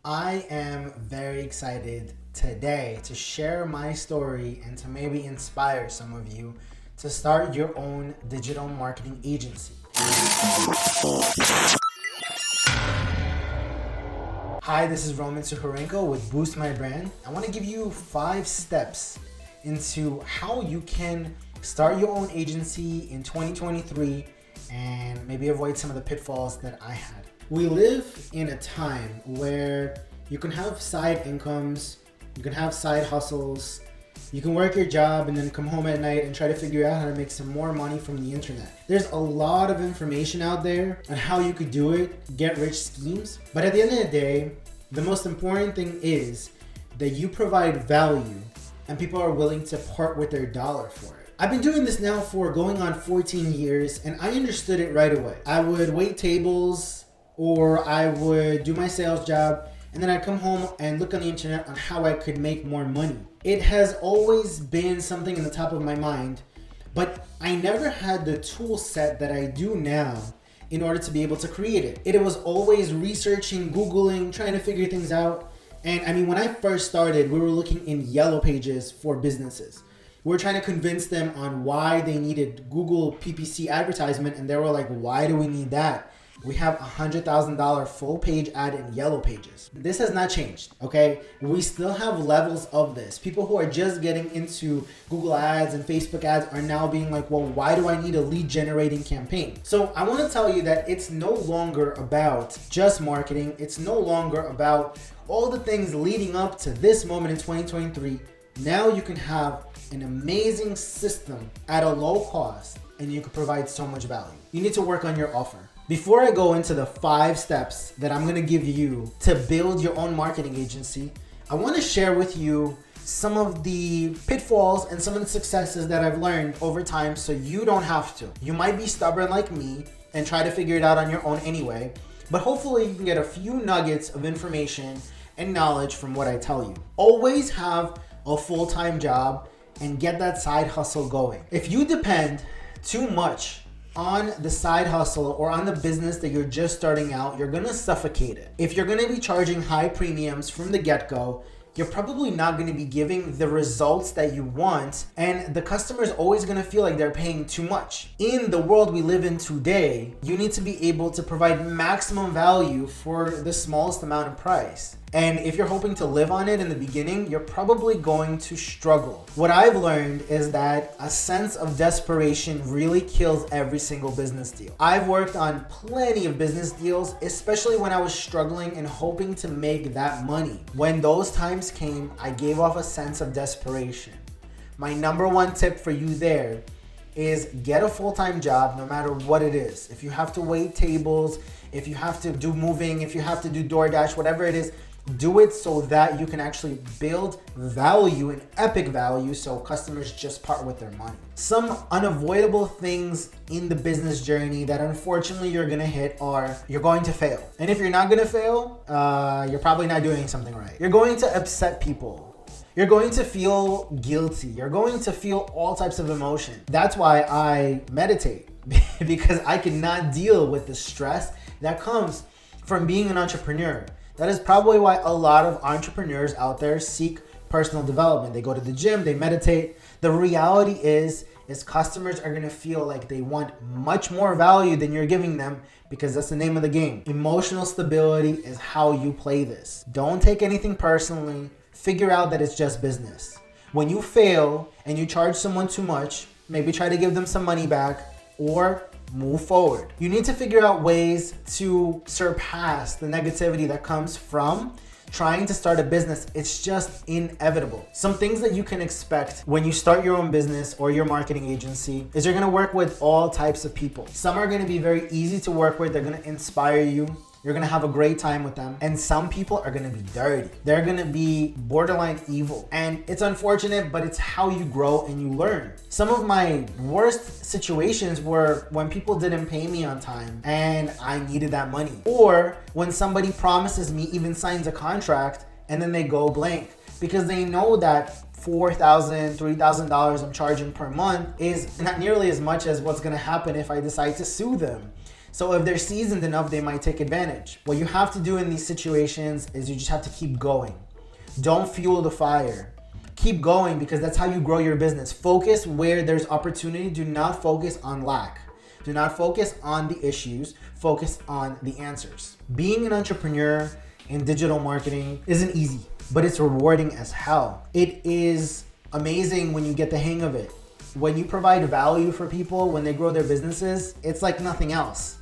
I am very excited today to share my story and to maybe inspire some of you to start your own digital marketing agency. Hi, this is Roman Sukharenko with Boost My Brand. I want to give you 5 steps into how you can start your own agency in 2023 and maybe avoid some of the pitfalls that I had. We live in a time where you can have side incomes, you can have side hustles, you can work your job and then come home at night and try to figure out how to make some more money from the internet. There's a lot of information out there on how you could do it, get rich schemes. But at the end of the day, the most important thing is that you provide value and people are willing to part with their dollar for it. I've been doing this now for going on 14 years and I understood it right away. I would wait tables or I would do my sales job and then I'd come home and look on the internet on how I could make more money. It has always been something in the top of my mind, but I never had the tool set that I do now in order to be able to create it. It was always researching, Googling, trying to figure things out. And I mean, when I first started, we were looking in yellow pages for businesses. We were trying to convince them on why they needed Google PPC advertisement. And they were like, why do we need that? We have a $100,000 full page ad in yellow pages. This has not changed, okay? We still have levels of this. People who are just getting into Google ads and Facebook ads are now being like, well, why do I need a lead generating campaign? So I wanna tell you that it's no longer about just marketing. It's no longer about all the things leading up to this moment in 2023. Now you can have an amazing system at a low cost and you can provide so much value. You need to work on your offer. Before I go into the 5 steps that I'm gonna give you to build your own marketing agency, I wanna share with you some of the pitfalls and some of the successes that I've learned over time so you don't have to. You might be stubborn like me and try to figure it out on your own anyway, but hopefully you can get a few nuggets of information and knowledge from what I tell you. Always have a full-time job and get that side hustle going. If you depend too much on the side hustle or on the business that you're just starting out, you're gonna suffocate it. If you're gonna be charging high premiums from the get-go, you're probably not gonna be giving the results that you want, and the customer is always gonna feel like they're paying too much. In the world we live in today, you need to be able to provide maximum value for the smallest amount of price. And if you're hoping to live on it in the beginning, you're probably going to struggle. What I've learned is that a sense of desperation really kills every single business deal. I've worked on plenty of business deals, especially when I was struggling and hoping to make that money. When those times came, I gave off a sense of desperation. My number 1 tip for you there is get a full-time job no matter what it is. If you have to wait tables, if you have to do moving, if you have to do DoorDash, whatever it is, do it so that you can actually build value and epic value so customers just part with their money. Some unavoidable things in the business journey that unfortunately you're gonna hit are you're going to fail. And if you're not gonna fail, you're probably not doing something right. You're going to upset people. You're going to feel guilty. You're going to feel all types of emotion. That's why I meditate because I cannot deal with the stress that comes from being an entrepreneur. That is probably why a lot of entrepreneurs out there seek personal development. They go to the gym, they meditate. The reality is customers are gonna feel like they want much more value than you're giving them because that's the name of the game. Emotional stability is how you play this. Don't take anything personally. Figure out that it's just business. When you fail and you charge someone too much, maybe try to give them some money back or move forward. You need to figure out ways to surpass the negativity that comes from trying to start a business. It's just inevitable. Some things that you can expect when you start your own business or your marketing agency is you're gonna work with all types of people. Some are gonna be very easy to work with. They're gonna inspire you. You're gonna have a great time with them. And some people are gonna be dirty. They're gonna be borderline evil. And it's unfortunate, but it's how you grow and you learn. Some of my worst situations were when people didn't pay me on time and I needed that money. Or when somebody promises me, even signs a contract, and then they go blank because they know that $4,000, $3,000 I'm charging per month is not nearly as much as what's gonna happen if I decide to sue them. So if they're seasoned enough, they might take advantage. What you have to do in these situations is you just have to keep going. Don't fuel the fire. Keep going, because that's how you grow your business. Focus where there's opportunity. Do not focus on lack. Do not focus on the issues. Focus on the answers. Being an entrepreneur in digital marketing isn't easy, but it's rewarding as hell. It is amazing when you get the hang of it. When you provide value for people, when they grow their businesses, it's like nothing else.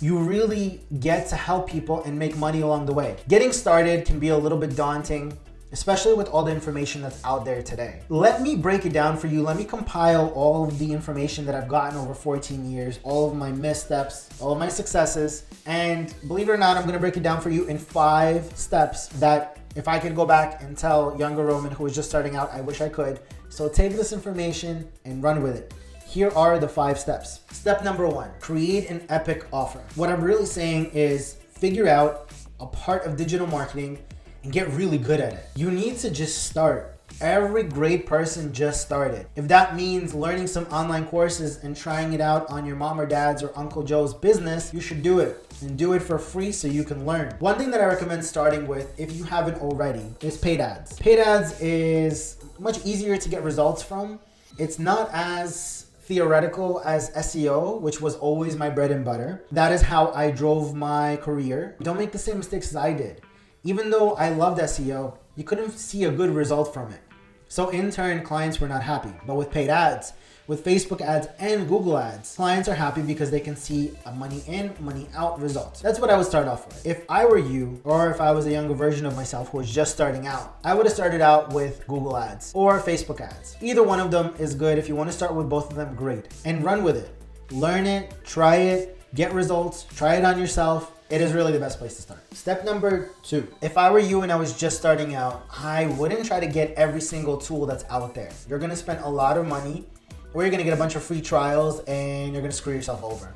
You really get to help people and make money along the way. Getting started can be a little bit daunting, especially with all the information that's out there today. Let me break it down for you. Let me compile all of the information that I've gotten over 14 years, all of my missteps, all of my successes. And believe it or not, I'm gonna break it down for you in 5 steps that if I could go back and tell younger Roman who was just starting out, I wish I could. So take this information and run with it. Here are the 5 steps. Step number 1, create an epic offer. What I'm really saying is figure out a part of digital marketing and get really good at it. You need to just start. Every great person just started. If that means learning some online courses and trying it out on your mom or dad's or Uncle Joe's business, you should do it, and do it for free so you can learn. One thing that I recommend starting with, if you haven't already, is paid ads. Paid ads is much easier to get results from. It's not as theoretical as SEO, which was always my bread and butter. That is how I drove my career. Don't make the same mistakes as I did. Even though I loved SEO, you couldn't see a good result from it. So in turn, clients were not happy. But with paid ads, with Facebook ads and Google ads, clients are happy because they can see a money in, money out result. That's what I would start off with. If I were you, or if I was a younger version of myself who was just starting out, I would have started out with Google ads or Facebook ads. Either one of them is good. If you want to start with both of them, great. And run with it. Learn it, try it, get results, try it on yourself. It is really the best place to start. Step number 2. If I were you and I was just starting out, I wouldn't try to get every single tool that's out there. You're gonna spend a lot of money, or you're gonna get a bunch of free trials and you're gonna screw yourself over.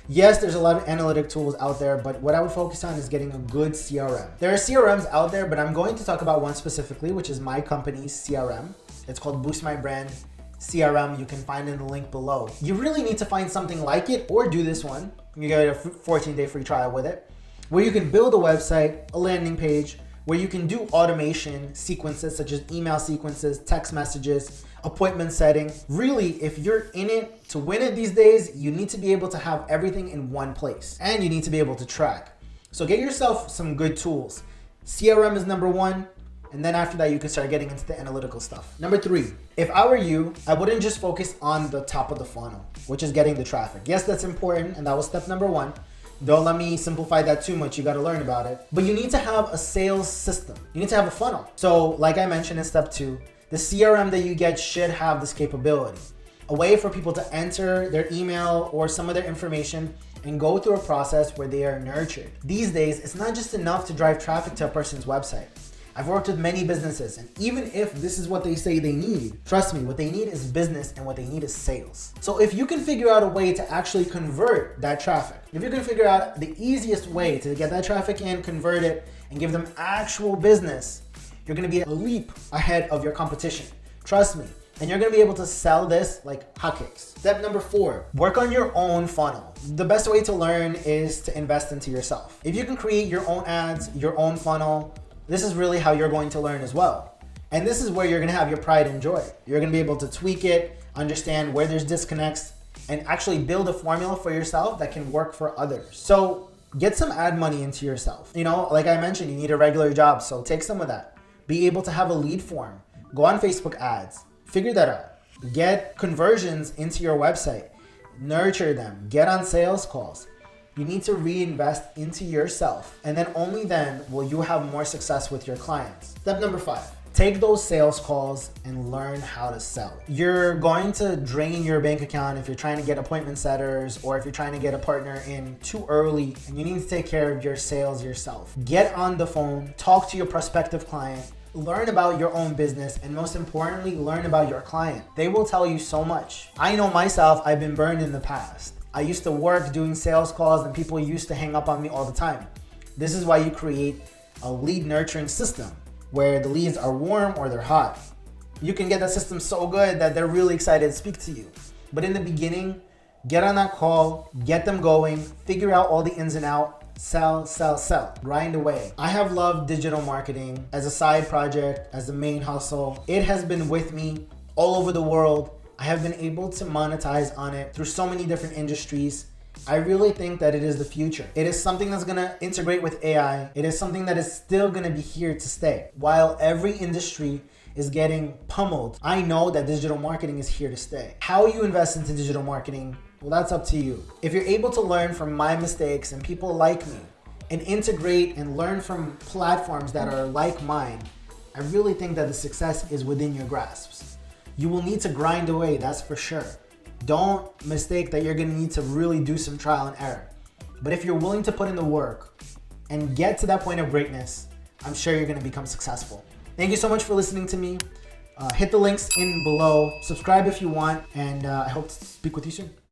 Yes, there's a lot of analytic tools out there, but what I would focus on is getting a good CRM. There are CRMs out there, but I'm going to talk about one specifically, which is my company's CRM. It's called Boost My Brand CRM. You can find it in the link below. You really need to find something like it or do this one. You get a 14-day free trial with it, where you can build a website, a landing page, where you can do automation sequences such as email sequences, text messages, appointment setting. Really, if you're in it to win it these days, you need to be able to have everything in one place, and you need to be able to track. So get yourself some good tools. CRM is number 1. And then after that, you can start getting into the analytical stuff. Number 3, if I were you, I wouldn't just focus on the top of the funnel, which is getting the traffic. Yes, that's important. And that was step number 1. Don't let me simplify that too much. You got to learn about it. But you need to have a sales system. You need to have a funnel. So like I mentioned in step 2, the CRM that you get should have this capability. A way for people to enter their email or some of their information and go through a process where they are nurtured. These days, it's not just enough to drive traffic to a person's website. I've worked with many businesses, and even if this is what they say they need, trust me, what they need is business and what they need is sales. So if you can figure out a way to actually convert that traffic, if you can figure out the easiest way to get that traffic in, convert it, and give them actual business, you're gonna be a leap ahead of your competition. Trust me. And you're gonna be able to sell this like hotcakes. Step number 4, work on your own funnel. The best way to learn is to invest into yourself. If you can create your own ads, your own funnel, this is really how you're going to learn as well. And this is where you're gonna have your pride and joy. You're gonna be able to tweak it, understand where there's disconnects, and actually build a formula for yourself that can work for others. So get some ad money into yourself. You know, like I mentioned, you need a regular job, so take some of that. Be able to have a lead form. Go on Facebook ads, figure that out. Get conversions into your website, nurture them, get on sales calls. You need to reinvest into yourself, and then only then will you have more success with your clients. Step number 5, take those sales calls and learn how to sell. You're going to drain your bank account if you're trying to get appointment setters or if you're trying to get a partner in too early, and you need to take care of your sales yourself. Get on the phone, talk to your prospective client, learn about your own business, and most importantly, learn about your client. They will tell you so much. I know myself, I've been burned in the past. I used to work doing sales calls and people used to hang up on me all the time. This is why you create a lead nurturing system where the leads are warm or they're hot. You can get that system so good that they're really excited to speak to you. But in the beginning, Get on that call, get them going, figure out all the ins and outs, sell, grind away. I have loved digital marketing as a side project, as a main hustle. It has been with me all over the world. I have been able to monetize on it through so many different industries. I really think that it is the future. It is something that's gonna integrate with AI. It is something that is still gonna be here to stay. While every industry is getting pummeled, I know that digital marketing is here to stay. How you invest into digital marketing, well, that's up to you. If you're able to learn from my mistakes and people like me and integrate and learn from platforms that are like mine, I really think that the success is within your grasps. You will need to grind away, that's for sure. Don't mistake that you're gonna need to really do some trial and error. But if you're willing to put in the work and get to that point of greatness, I'm sure you're gonna become successful. Thank you so much for listening to me. Hit the links in below, subscribe if you want, and I hope to speak with you soon.